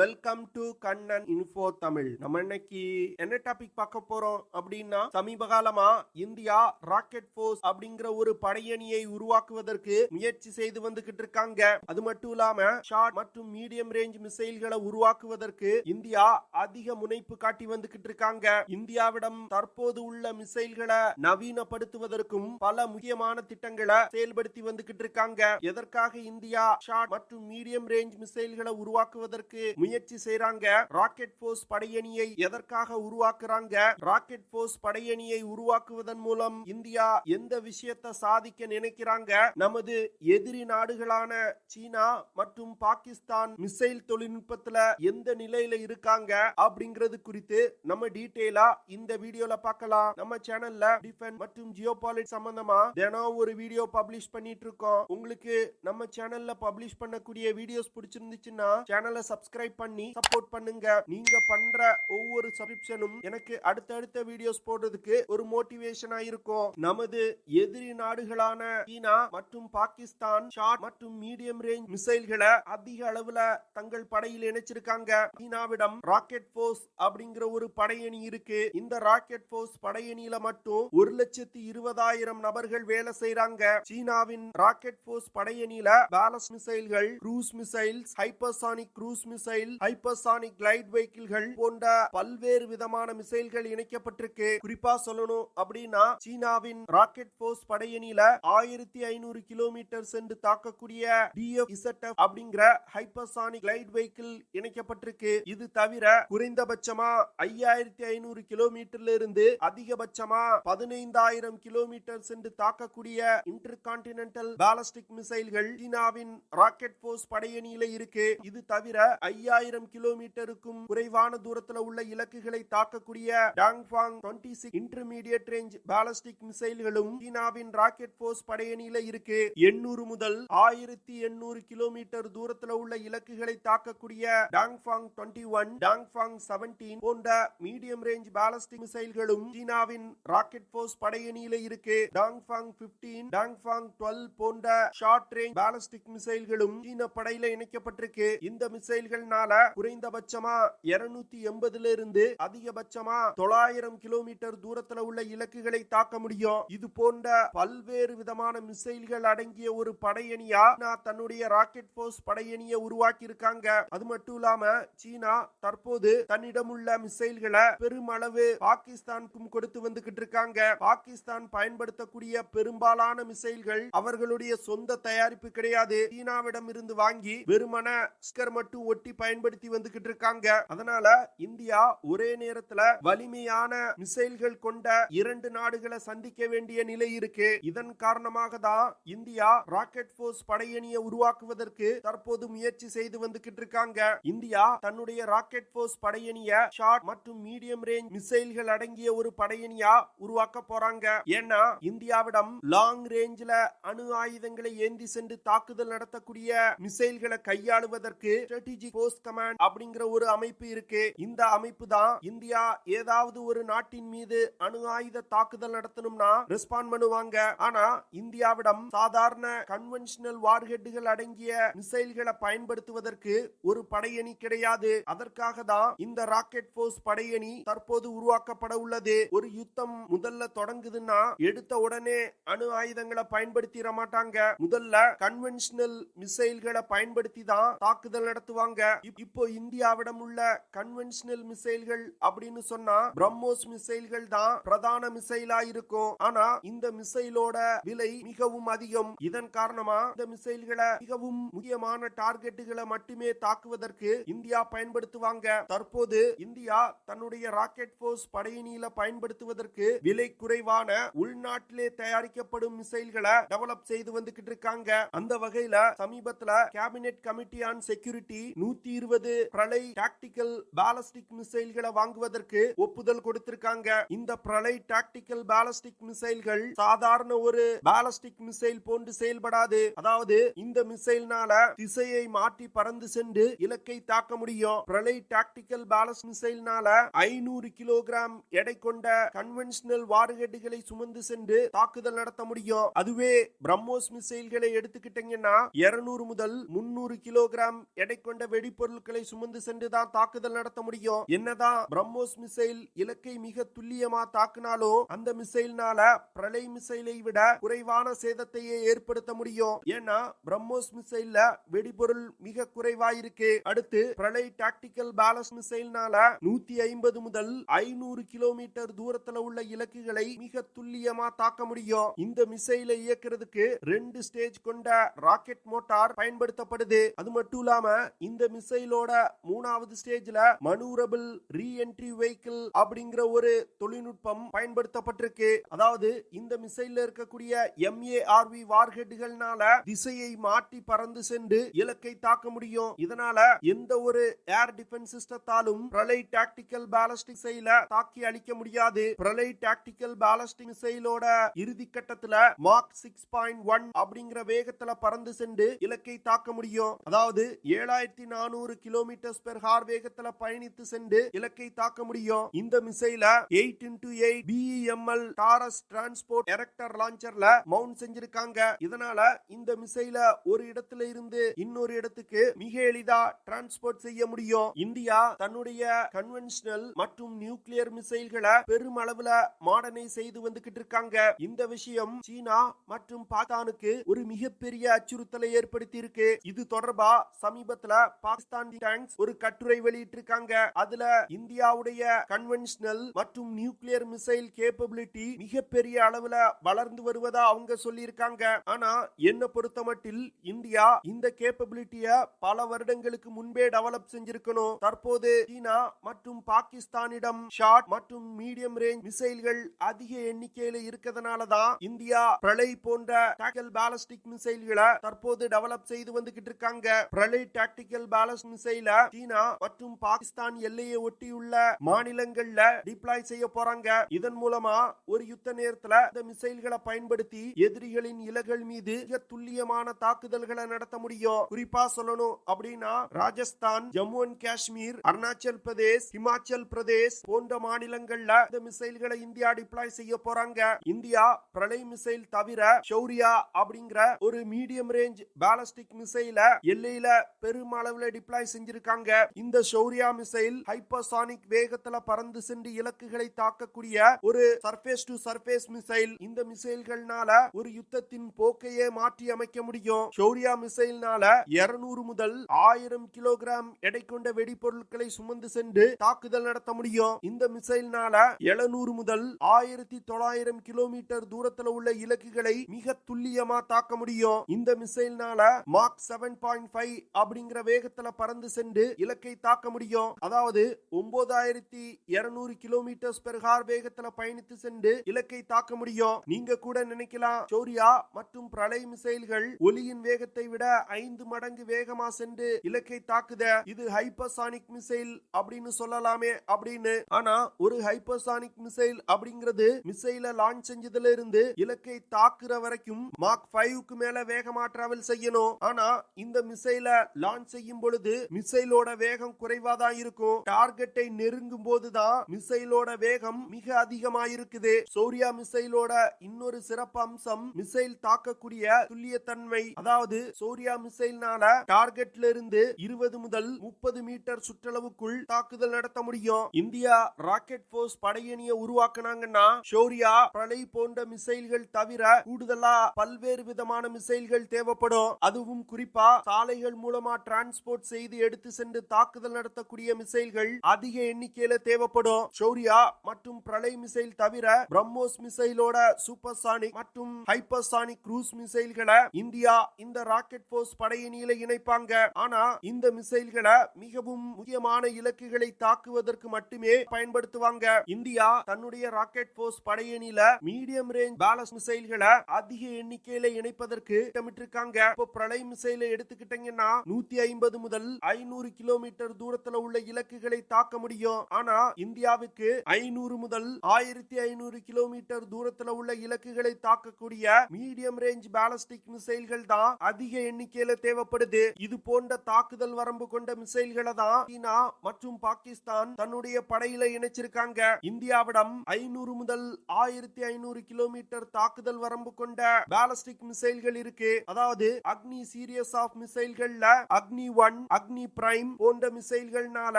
Welcome to Kannan info Tamil. நம்ம இன்னைக்கு என்ன டாபிக் பார்க்க போறோம் அப்படின்னா, சமீப காலமா இந்தியா ராக்கெட் போர்ஸ் அப்படிங்கிற ஒரு படையணியை உருவாக்குவதற்கு முயற்சி செய்து வந்துகிட்டு இருக்காங்க. அது மட்டும் இல்லாம ஷார்ட் மற்றும் மீடியம் ரேஞ்ச் மிசைல்களை உருவாக்குவதற்கு இந்தியா அதிக முனைப்பு காட்டி வந்துகிட்டு இருக்காங்க. இந்தியாவிடம் தற்போது உள்ள மிசைல்களை நவீனப்படுத்துவதற்கும் பல முக்கியமான திட்டங்களை செயல்படுத்தி வந்துகிட்டு இருக்காங்க. எதற்காக இந்தியா ஷார்ட் மற்றும் மீடியம் ரேஞ்ச் மிசைல்களை உருவாக்குவதற்கு முயற்சி செய்றாங்க? ராக்கெட் போர்ஸ் படையணியை எதற்காக உருவாக்குறாங்க? ராக்கெட் போர்ஸ் படையணியை உருவாக்குவதன் மூலம் இந்தியா எந்த விஷயத்தை சாதிக்க நினைக்கிறாங்க? நமது எதிரி நாடுகளான சீனா மற்றும் பாகிஸ்தான் மிசைல் தொழில்நுட்பத்துல எந்த நிலையில இருக்காங்க அப்படிங்கிறது குறித்து நம்ம டீடைலா இந்த வீடியோல பார்க்கலாம். நம்ம சேனல்ல டிஃபென்ஸ் மற்றும் ஜியோபாலிட்டிக்ஸ் சம்பந்தமா தினம் ஒரு வீடியோ பப்ளிஷ் பண்ணிட்டு இருக்கோம். உங்களுக்கு நம்ம சேனல்ல பப்ளிஷ் பண்ணக்கூடிய வீடியோஸ் பிடிச்சிருந்துச்சுன்னா சேனலை சப்ஸ்கிரைப் பண்ணி சப்போர்ட் பண்ணுங்க. நீங்க பண்ற ஒவ்வொரு சப்ஸ்கிரிப்ஷனும் எனக்கு அடுத்தடுத்த வீடியோஸ் போடுறதுக்கு ஒரு மோட்டிவேஷனா இருக்கும். நமது எதிரி நாடுகளான சீனா மற்றும் பாகிஸ்தான் ஷார்ட் மற்றும் மீடியம் ரேஞ்ச் மிசைல்களை அதிக அளவுல தங்கள் படையில் இணைச்சிருக்காங்க. சீனாவிடம் ராக்கெட் போர்ஸ் அப்படிங்கிற ஒரு படையணி இருக்கு. இந்த ராக்கெட் போர்ஸ் படையணியில மட்டும் 1,20,000 நபர்கள் வேலை செய்றாங்க. சீனாவின் ராக்கெட் போர்ஸ் படையணியில பேலஸ்ட் மிசைல்கள், cruise missiles, hypersonic cruise missile, hypersonic glide வெஹிக்கிள்கள் போன்ற பல்வேறு விதமான மிசைல்கள் இணைக்கப்பட்டிருக்கு. குறிப்பா சொல்லணும் அப்படின்னா சீனாவின் ராக்கெட் போர்ஸ் படையணியில 1500 கிலோமீட்டர் சென்று தாக்கக்கூடிய DF-ZF அப்படிங்கிற ஹைப்பர்சானிக் கிளைட் வெஹிக்கிள் இணைக்கப்பட்டிருக்கு. இது தவிர குறைந்தபட்சமா 5500 கிலோமீட்டர்ல இருந்து அதிகபட்சமா 15,000 கிலோமீட்டர் சென்று தாக்கக்கூடிய இன்டர்கான்டினென்டல் பாலிஸ்டிக் மிசைல்கள் சீனாவின் ராக்கெட் போர்ஸ் படையணியில இருக்கு. இது தவிர 5000 கிலோமீட்டருக்கும் குறைவான தூரத்துல உள்ள இலக்குகளை தாக்கக்கூடிய டாங்ஃபாங் 26 இன்டர்மீடியட் ரேஞ்ச் பாலிஸ்டிக் மிசைல்களும் சீனாவின் ராக்கெட் போர்ஸ் படையணியில இருக்கு. 800 முதல் 1800 கிலோமீட்டர் தூரத்துல உள்ள இலக்குகளை தாக்கக்கூடிய டாங்ஃபாங் 21, டாங்ஃபாங் 17 போன்ற மீடியம் ரேஞ்ச் பாலிஸ்டிக் மிசைல்களும் சீனாவின் ராக்கெட் போர்ஸ் படையணியில இருக்கு. டாங்ஃபாங் 15, டாங்ஃபாங் 12 போன்ற ஷார்ட் ரேஞ்ச் பாலிஸ்டிக் மிசைல்களும் சீன படையில இணைக்கப்பட்டிருக்கு. இந்த மிசைல்கள்னால குறைந்தபட்சமா 280 இருந்து அதிகபட்சமா 900 கிலோமீட்டர் தூரத்துல உள்ள இலக்குகளை தாக்க முடியும். இது போன்ற பல்வேறு விதமான மிசைல்கள் அடங்கிய ஒரு படையணியா தன்னுடைய ராக்கெட் போர்ஸ் படையணியை உருவாக்கி இருக்காங்க. அது மட்டும் இல்லாம சீனா தற்போது தன்னிடம் உள்ள மிசைல்களை பெருமளவு பாகிஸ்தானுக்கும் கொடுத்து வந்துகிட்டு இருக்காங்க. பாகிஸ்தான் பயன்படுத்தக்கூடிய பெரும்பாலான மிசைல்கள் அவர்களுடைய சொந்த தயாரிப்பு கிடையாது. சீனாவிடம் இருந்து வாங்கி வெறுமன ஸ்டிக்கர் மட்டும் ஒட்டி பயன்படுத்தி வந்துகிட்டு இருக்காங்க. அதனால இந்தியா ஒரே நேரத்துல வலிமையான மிசைல்கள் கொண்ட 2 நாடுகளை சந்திக்க வேண்டிய நிலை இருக்கு. இதன் காரணமாக தான் இந்தியா ராக்கெட் போர்ஸ் படையணியை உருவாக்குவதற்கு தற்போது முயற்சி செய்து வந்துகிட்டு இருக்காங்க. இந்தியா தன்னுடைய ராக்கெட் போர்ஸ் படையணியை ஷார்ட் மற்றும் மீடியம் ரேஞ்ச் மிசைல்கள் அடங்கிய ஒரு படையணியா உருவாக்க போறாங்க. ஏன்னா இந்தியாவிடம் லாங் ரேஞ்சில அணு ஆயுதங்களை ஏந்தி சென்று தாக்குதல் நடத்தக்கூடிய மிசைல்களை கையாளுவதற்கு ஸ்ட்ராட்டஜிக் போர்ஸ் கமாண்ட் அப்படிங்கிற ஒரு அமைப்பு இருக்கு. இந்த அமைப்பு தான் இந்தியா ஏதாவது ஒரு நாட்டின் மீது அணு ஆயுத தாக்குதல் நடத்தணும்னா ரெஸ்பாண்ட் பண்ணுவாங்க. ஆனா இந்தியாவிடம் சாதாரண கன்வென்ஷனல் வார்ஹெட்டுகள் அடங்கிய மிசைல்களை பயன்படுத்துவதற்கு ஒரு படையணி கிடையாது. அதற்காக தான் இந்த ராக்கெட் போர்ஸ் படையணி தற்போது உருவாக்கப்பட உள்ளது. ஒரு யுத்தம் முதல்ல தொடங்குதுன்னா எடுத்த உடனே அணு ஆயுதங்களை பயன்படுத்திட மாட்டாங்க. முதல்ல கன்வென்ஷனல் மிசைல்களை பயன்படுத்தி தான் தாக்குதல் நடத்துவாங்க. இப்போ இந்தியாவிடம் உள்ள கன்வென்ஷனல் மிசைல்கள் அப்படின்னு சொன்னா பிரம்மோஸ் மிசைல்கள் தான் பிரதான மிசைலா இருக்கும். ஆனா இந்த மிசைலோட விலை மிகவும் அதிகம். இதன் காரணமா இந்த மிசைல்களை மிகவும் முக்கியமான டார்கெட்டுகளை மட்டுமே தாக்குவதற்கு இந்தியா பயன்படுத்துவாங்க. தற்போது இந்தியா தன்னுடைய ராக்கெட் போர்ஸ் படையணியில பயன்படுத்துவதற்கு விலை குறைவான உள்நாட்டிலே தயாரிக்கப்படும் மிசைல்களை டெவலப் செய்து வந்துகிட்டு இருக்காங்க. அந்த வகையில சமீபத்துல cabinet committee on security 120 Pralay tactical ballistic மிசைல்களை வாங்குவதற்கு ஒப்புதல் கொடுத்திருக்காங்க. இந்த பிரளை டாக்டிக்கல் பாலிஸ்டிக் மிசைல்கள் சாதாரண ஒரு பாலிஸ்டிக் மிசைல் போன்று செயல்படாது. அதாவது இந்த மிசைல்னால திசையை மாற்றி பறந்து சென்று இலக்கை தாக்க முடியும். பிரளை டாக்டிக்கல் பாலிஸ்டிக் மிசைல்னால 500 கிலோகிராம் எடை கொண்ட கன்வென்ஷனல் வார்ஹெட்டுகளை சுமந்து சென்று தாக்குதல் நடத்த முடியும். அதுவே பிரம்மோஸ் மிசைல்களை எடுத்துக்கிட்டீங்கன்னா 200 முதல் 300 கிலோகிராம் எடை கொண்ட வெடிப்பொருள் வெடிபொருட்களை சுமந்து சென்றுதான் தாக்குதல் நடத்த முடியும். என்னதான் பிரம்மோஸ் மிசைல் இலக்கை மிக துல்லியமா தாக்குனாலும் அந்த மிசைல்னால பிரளய் மிசைலை விட குறைவான சேதத்தையே ஏற்படுத்த முடியும். ஏன்னா பிரம்மோஸ் மிசைல்ல வெடிபொருள் மிக குறைவாயிருக்கு. அடுத்து பிரளய் டாக்டிக்கல் பேலஸ்ட் மிசைல்னால 150 முதல் 500 கிலோமீட்டர் தூரத்துல உள்ள இலக்குகளை மிக துல்லியமா தாக்க முடியும். இந்த மிசைலை இயக்குறதுக்கு 2 ஸ்டேஜ் கொண்ட ராக்கெட் மோட்டார் பயன்படுத்தப்படுது. அது மட்டும் இல்லாம இந்த மிசைலோட 3வது ஸ்டேஜ்ல மனூரபிள் ரீஎன்ட்ரி வெஹிக்கிள் அப்படிங்கிற ஒரு தொழில்நுட்பம் பயன்படுத்தப்பட்டிருக்கு. அதாவது இந்த மிசைல்ல இருக்கக்கூடிய MARV வார்ஹெட்கள்னால திசையை மாற்றி பறந்து சென்று இலக்கை தாக்க முடியும். இதனால எந்த ஒரு air defence சிஸ்டத்தாலும் Pralay tactical ballistic மிசைலை தாக்கி அழிக்க முடியாது. பிரளய் டாக்டிக்கல் பேலஸ்டிக் மிசைலோட இறுதி கட்டத்துல மாக் 6.1 அப்படிங்கிற வேகத்துல பறந்து சென்று இலக்கை தாக்க முடியும். அதாவது 7400 கிலோமீட்டர் பெர் ஹார் வேகத்துல பயணித்து சென்று இலக்கை தாக்க முடியும். இந்த மிசைல 8x8 BEML Taurus transport erector லான்ச்சர்ல மவுண்ட் செஞ்சிருக்காங்க. இதனால இந்த மிசைல ஒரு இடத்துல இருந்து இன்னொரு இடத்துக்கு மிக எளிதா டிரான்ஸ்போர்ட் செய்ய முடியும். இந்தியா தன்னுடைய கன்வென்ஷனல் மற்றும் நியூக்ளியர் மிசைல்களை பெருமளவுல மாடர்னைஸ் செய்து வந்துகிட்டு இருக்காங்க. இந்த விஷயம் சீனா மற்றும் பாகிஸ்தானுக்கு ஒரு மிகப்பெரிய அச்சுறுத்தலை ஏற்படுத்தி இருக்கு. இது தொடர்பா சமீபத்துல பாகிஸ்தான் டைம்ஸ் ஒரு கட்டுரை வெளியிட்டிருக்காங்க. அதுல இந்தியாவுடைய கன்வென்ஷனல் மற்றும் நியூக்ளியர் மிசைல் கேப்பபிலிட்டி மிகப்பெரிய அளவுல வளர்ந்து வருவதா அவங்க சொல்லியிருக்காங்க. ஆனா என்ன பொறுத்தமட்டில் இந்தியா இந்த கேப்பபிலிட்டிய பல வருடங்களுக்கு முன்பே டெவலப் செஞ்சிருக்கணும். தற்போது சீனா மற்றும் பாகிஸ்தானிடம் ஷார்ட் மற்றும் மீடியம் ரேஞ்ச் மிசைல்கள் அதிக எண்ணிக்கையில இருக்கிறதுனாலதான் இந்தியா பிரளய் போன்ற டாக்டிக்கல் பாலிஸ்டிக் மிசைல்களை தற்போது டெவலப் செய்து வந்துகிட்டு இருக்காங்க. பிரளய் டாக்டிக்கல் பாலிஸ்டிக் மிசைல சீனா மற்றும் பாகிஸ்தான் எல்லையை ஒட்டியுள்ள மாநிலங்கள்ல டிப்ளாய் செய்ய போறாங்க. இதன் மூலமா ஒரு யுத்த நேரத்துல இந்த மிசைல்களை பயன்படுத்தி எதிரிகளின் இலக்குகள் மீது மிக துல்லியமான தாக்குதல்களை நடத்த முடியும். குறிப்பா சொல்லணும் அப்படின்னா ராஜஸ்தான், ஜம்மு அண்ட் காஷ்மீர், அருணாச்சல் பிரதேஷ், ஹிமாச்சல் பிரதேஷ் போன்ற மாநிலங்கள்ல இந்த மிசைல்களை இந்தியா டிப்ளாய் செய்ய போறாங்க. இந்தியா பிரளய் மிசைல் தவிர ஷௌரியா அப்படிங்கிற ஒரு மீடியம் ரேஞ்ச் பாலிஸ்டிக் மிசைல எல்லையில பெருமளவுல டிப்ளாய் செஞ்சிருக்காங்க. இந்த ஷௌரியா மிசைல் ஹைப்பர்சானிக் வேகத்துல பறந்து சென்று இலக்குகளை தாக்கக்கூடிய ஒரு சர்ஃபேஸ் டு சர்ஃபேஸ் மிசைல். இந்த மிசைல்கள்னால ஒரு யுத்தத்தின் போக்கையே மாற்றி அமைக்க முடியும். ஷௌரியா மிசைல்னால 200 முதல் 1000 கிலோகிராம் எடை கொண்ட வெடிபொருட்களை சுமந்து சென்று தாக்குதல் நடத்த முடியும். இந்த மிசைல்னால 700 முதல் 1900 கிலோமீட்டர் தூரத்துல உள்ள இலக்குகளை மிக துல்லியமா தாக்க முடியும். இந்த மிசைல்னால மாக் 7.5 அப்படிங்கிற வேகத்துல பறந்து சென்று இலக்கை தாக்க முடியும். அதாவது 9200 கிலோமீட்டர் பெர் ஹார் வேகத்துல பயணித்து சென்று இலக்கை தாக்க முடியும். நீங்க கூட நினைக்கலாம் ஷௌரியா மற்றும் பிரளய் மிசைல்கள் ஒலியின் வேகத்தை விட 5 மடங்கு வேகமா சென்று இலக்கை தாக்குத, இது ஹைப்பர்சானிக் மிசைல் அப்படின்னு சொல்லலாமே அப்படின்னு. ஆனா ஒரு ஹைப்பர்சானிக் மிசைல் அப்படிங்கிறது மிசைல லான்ச் செஞ்சதுல இருந்து இலக்கை தாக்குற வரைக்கும் மாக் 5க்கு மேல வேகமா டிராவல் செய்யணும். ஆனா இந்த மிசைல லான்ச் செய்யும் பொழுது மிசைலோட வேகம் குறைவாதான் இருக்கும். டார்கெட்டை நெருங்கும் போதுதான் மிசைலோட வேகம் மிக அதிகமா இருக்குது. ஷௌரியா மிசைலோட இன்னொரு சிறப்பு அம்சம் மிசைல் தாக்கக்கூடிய துல்லியத்தன்மை. அதாவது ஷௌரியா மிசைல்னால டார்கெட்ல இருந்து 20 முதல் 30 மீட்டர் சுற்றளவுக்குள் தாக்குதல் நடத்த முடியும். India rocket force படையணியை உருவாக்குனாங்கன்னா Shaurya, Pralay போன்ற மிசைல்கள் தவிர கூடுதலா பல்வேறு விதமான மிசைல்கள் தேவைப்படும். அதுவும் குறிப்பா சாலைகள் மூலமா டிரான்ஸ்போர்ட் செய்து எடுத்து சென்று தாக்குதல் நடத்தக்கூடிய மிசைல்கள் அதிக எண்ணிக்கையில தேவைப்படும். ஷௌரியா மற்றும் பிரளய் மிசைல் தவிர பிரம்மோஸ் மிசைலோட சூப்பர்சானிக் மற்றும் ஹைப்பர்சானிக் க்ரூஸ் மிசைல்களை இந்தியா இந்த ராக்கெட் போர்ஸ் படையணியில இணைப்பாங்க. ஆனா இந்த மிசைல்களை மிகவும் முக்கியமான இலக்குகளை தாக்குவதற்கு மட்டுமே பயன்படுத்துவாங்க. இந்தியா தன்னுடைய ராக்கெட் போர்ஸ் படையணியில மீடியம் ரேஞ்ச் பாலஸ்ட் மிசைல்களை அதிக எண்ணிக்கையில இணைப்பதற்கு திட்டமிட்டிருக்காங்க. இப்போ பிரளய் மிசைலை எடுத்துக்கிட்டீங்கன்னா 150 முதல் 500 கிலோமீட்டர் தூரத்துல உள்ள இலக்குகளை தாக்க முடியும். ஆனா இந்தியாவுக்கு 500 முதல் 1500 கிலோமீட்டர் தூரத்துல உள்ள இலக்குகளை தாக்கக்கூடிய மீடியம் ரேஞ்ச் பாலிஸ்டிக் மிசைல்கள் தான் அதிக எண்ணிக்கையில தேவைப்படுது. இது போன்ற தாக்குதல் வரம்பு கொண்ட மிசைல்களை தான் சீனா மற்றும் பாகிஸ்தான் தன்னுடைய படையில இணைச்சிருக்காங்க. இந்தியாவிடம் 500 முதல் 1500 கிலோமீட்டர் தாக்குதல் வரம்பு கொண்ட பாலிஸ்டிக் மிசைல்கள் இருக்கு. அதாவது அக்னி serious of மிசைல்கள்ல Agni 1, Agni prime போன்ற மிசைல்கள்னால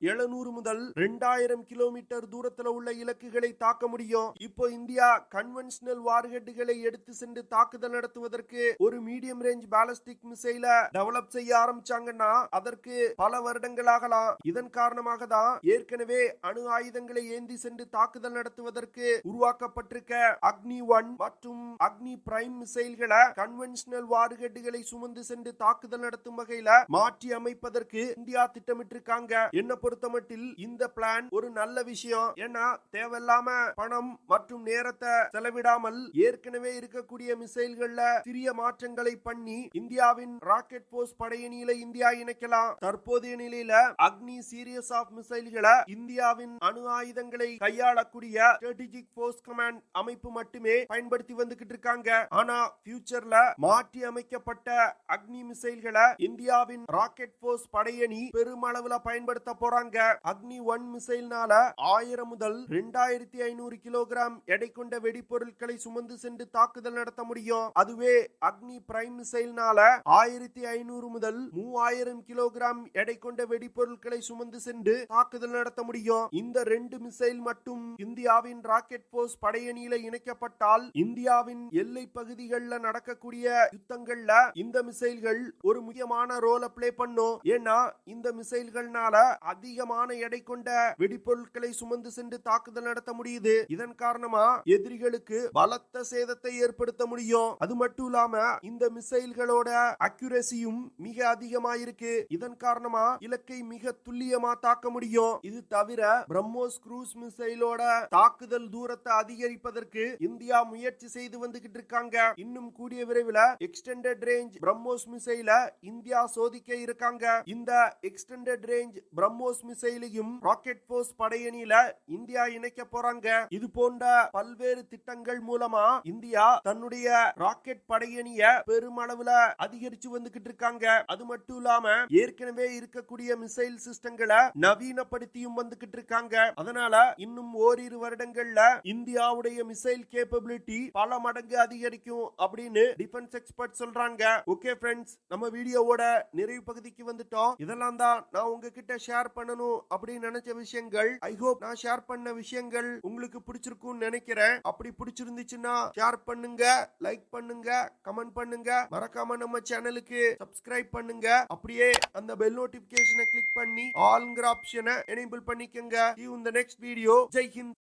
700 முதல் 2000 கிலோமீட்டர் தூரத்துல உள்ள இலக்குகளை தாக்க முடியும். இப்போ இந்தியா கன்வென்ஷனல் வார்ஹெட்டுகளை எடுத்து சென்று தாக்குதல் நடத்துவதற்கு ஒரு மீடியம் ரேஞ்ச் பாலிஸ்டிக் மிசைல டெவலப் செய்ய ஆரம்பிச்சாங்கன்னா அதற்கு பல வருடங்கள் ஆகலாம். இதன் காரணமாக தான் ஏற்கனவே அணு ஆயுதங்களை ஏந்தி சென்று தாக்குதல் நடத்துவதற்கு உருவாக்கப்பட்டிருக்க அக்னி 1 மற்றும் அக்னி பிரைம் மிசைல்களை கன்வென்ஷனல் வார்ஹெட்டுகளை சுமந்து சென்று தாக்குதல் நடத்தும் வகையில மாற்றி அமைப்பதற்கு இந்தியா திட்டமிட்டிருக்காங்க. என்ன பொறுத்தமட்டில் இந்த பிளான் ஒரு நல்ல விஷயம். ஏன்னா தேவையில்லாம பணம் மற்றும் நேரத்தை செலவிடாமல் ஏற்கனவே இருக்கக்கூடிய மிசைல்கள்ல சிறிய மாற்றங்களை பண்ணி இந்தியாவின் ராக்கெட் போர்ஸ் படையணியில இந்தியா இணைக்கலாம். தற்போதைய நிலையில அக்னி சீரியஸ் ஆஃப் மிசைல்களை இந்தியாவின் அணு ஆயுதங்களை கையாளக்கூடிய ஸ்ட்ராட்டஜிக் போர்ஸ் கமாண்ட் அமைப்பு மட்டுமே பயன்படுத்தி வந்துகிட்டு இருக்காங்க. ஆனா ஃபியூச்சர்ல மாற்றி அமைக்கப்பட்ட அக்னி மிசைல்களை இந்தியாவின் ராக்கெட் போர்ஸ் படையணி பெருமளவுல பயன்படுத்த போறாங்க. அக்னி 1 மிசைல்னால 1000 முதல் 2500 கிலோகிராம் எடை கொண்ட வெடிப்பொருட்களை சுமந்து சென்று தாக்குதல் நடத்த முடியும். அதுவே அக்னி பிரைம் மிசைல்னால 1500 முதல் 3000 கிலோகிராம் எடை கொண்ட வெடிப்பொருட்களை சுமந்து சென்று தாக்குதல் நடத்த முடியும். இந்த 2 மிசைல் மட்டும் இந்தியாவின் ராக்கெட் போர்ஸ் படையணியில இணைக்கப்பட்டால் இந்தியாவின் எல்லை பகுதிகளில் நடக்கக்கூடிய யுத்தங்கள்ல இந்த மிசைல்கள் ஒரு முக்கியமான ரோலை பிளே பண்ணும். ஏன்னா இந்த மிசைல்கள்னால அதிகமான எடை கொண்ட வெடிப்பொருட்களை சுமந்து சென்று தாக்குதல் நடத்த முடியுது. இதன் காரணமா எதிரிகளுக்கு பலத்த சேதத்தை ஏற்படுத்த முடியும். அது மட்டும் இல்லாம இந்த மிசைல்களோட அக்யூரசியும் மிக அதிகமா இருக்கு. இதன் காரணமா இலக்கை மிக துல்லியமா தாக்க முடியும். இது தவிர பிரம்மோஸ் க்ரூஸ் மிசைலோட தாக்குதல் தூரத்தை அதிகரிப்பதற்கு இந்தியா முயற்சி செய்து வந்துகிட்டு இருக்காங்க. இன்னும் கூடிய விரைவில் எக்ஸ்டெண்டட் ரேஞ்ச் பிரம்மோஸ் மிசைல இந்தியா சோதிக்க இருக்காங்க. இந்த எக்ஸ்டெண்டட் ரேஞ்ச் பிரம்மோஸ் மிசைலையும் ராக்கெட் போர்ஸ் படையணியில இந்தியா இணைக்க போறாங்க. இது போன்ற பல்வேறு திட்டங்கள் மூலமா இந்தியா தன்னுடைய ராக்கெட் படையணிய பெருமளவுல அதிகரிச்சு வந்துகிட்டு இருக்காங்க. அது மட்டும் இல்லாம ஏற்கனவே இருக்கக்கூடிய மிசைல் சிஸ்டங்களை நவீனப்படுத்தியும் வந்துகிட்டு இருக்காங்க. அதனால இன்னும் ஓரிரு வருடங்கள்ல இந்தியாவுடைய மிசைல் கேப்பபிலிட்டி பல மடங்கு அதிகரிக்கும் அப்படின்னு டிஃபென்ஸ் எக்ஸ்பர்ட் சொல்றாங்க. ஓகே ஃப்ரெண்ட்ஸ், நம்ம வீடியோவோட நிறைவு பகுதிக்கு வந்துட்டோம். இதெல்லாம் தான் நான் உங்ககிட்ட ஷேர் பண்ணணும் அப்படின்னு நினைச்ச விஷயங்கள். ஐ ஹோப் நான் ஷேர் பண்ண விஷயங்கள் உங்களுக்கு பிடிச்சிருக்கும்னு நினைக்கிறேன். அப்படி பிடிச்சிருந்துச்சுன்னா ஷேர் பண்ணுங்க, லைக் பண்ணுங்க, கமெண்ட் பண்ணுங்க. மறக்காம நம்ம சேனலுக்கு சப்ஸ்கிரைப் பண்ணுங்க. அப்படியே அந்த பெல் நோட்டிபிகேஷனை கிளிக் பண்ணி ஆல்ங்கிற ஆப்ஷனை எனேபிள் பண்ணிக்கங்க. See you in the next video. Jai Hind.